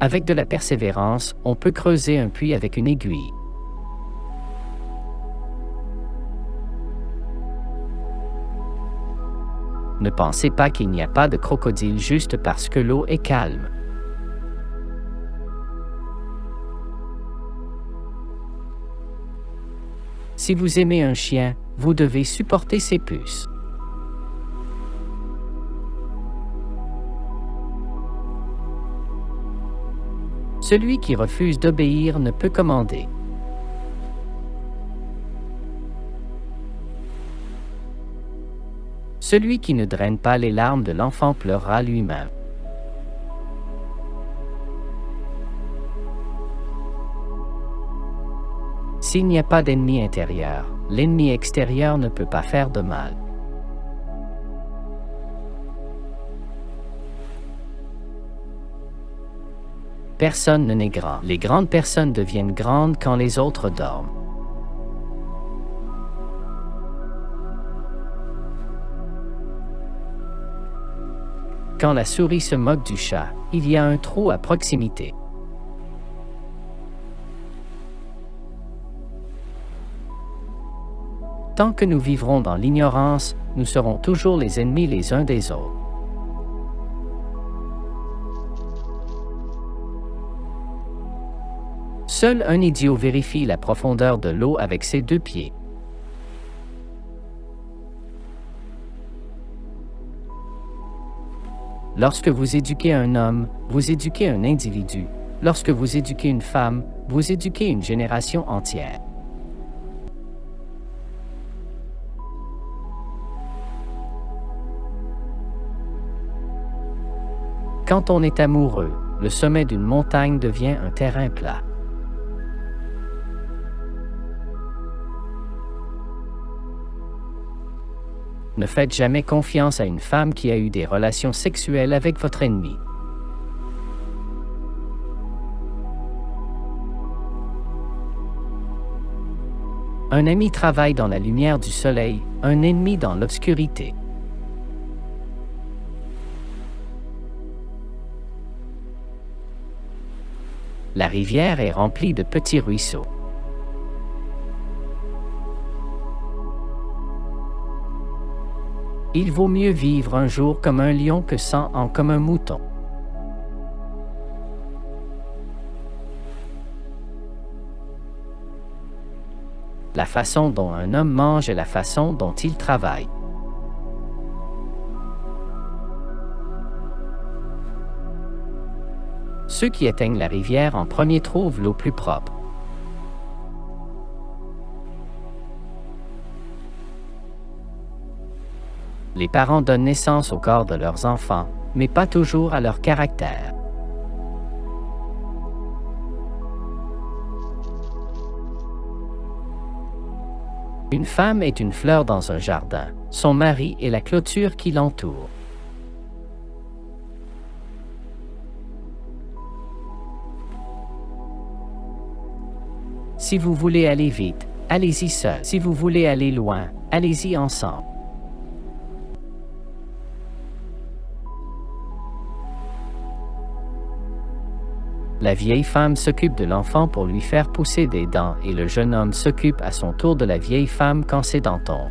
Avec de la persévérance, on peut creuser un puits avec une aiguille. Ne pensez pas qu'il n'y a pas de crocodile juste parce que l'eau est calme. Si vous aimez un chien, vous devez supporter ses puces. Celui qui refuse d'obéir ne peut commander. Celui qui ne draine pas les larmes de l'enfant pleurera lui-même. S'il n'y a pas d'ennemi intérieur, l'ennemi extérieur ne peut pas faire de mal. Personne ne naît grand. Les grandes personnes deviennent grandes quand les autres dorment. Quand la souris se moque du chat, il y a un trou à proximité. Tant que nous vivrons dans l'ignorance, nous serons toujours les ennemis les uns des autres. Seul un idiot vérifie la profondeur de l'eau avec ses 2 pieds. Lorsque vous éduquez un homme, vous éduquez un individu. Lorsque vous éduquez une femme, vous éduquez une génération entière. Quand on est amoureux, le sommet d'une montagne devient un terrain plat. Ne faites jamais confiance à une femme qui a eu des relations sexuelles avec votre ennemi. Un ami travaille dans la lumière du soleil, un ennemi dans l'obscurité. La rivière est remplie de petits ruisseaux. Il vaut mieux vivre un jour comme un lion que 100 ans comme un mouton. La façon dont un homme mange est la façon dont il travaille. Ceux qui éteignent la rivière en premier trouvent l'eau plus propre. Les parents donnent naissance au corps de leurs enfants, mais pas toujours à leur caractère. Une femme est une fleur dans un jardin, son mari est la clôture qui l'entoure. Si vous voulez aller vite, allez-y seul. Si vous voulez aller loin, allez-y ensemble. La vieille femme s'occupe de l'enfant pour lui faire pousser des dents et le jeune homme s'occupe à son tour de la vieille femme quand ses dents tombent.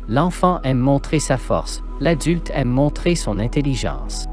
L'enfant aime montrer sa force, l'adulte aime montrer son intelligence.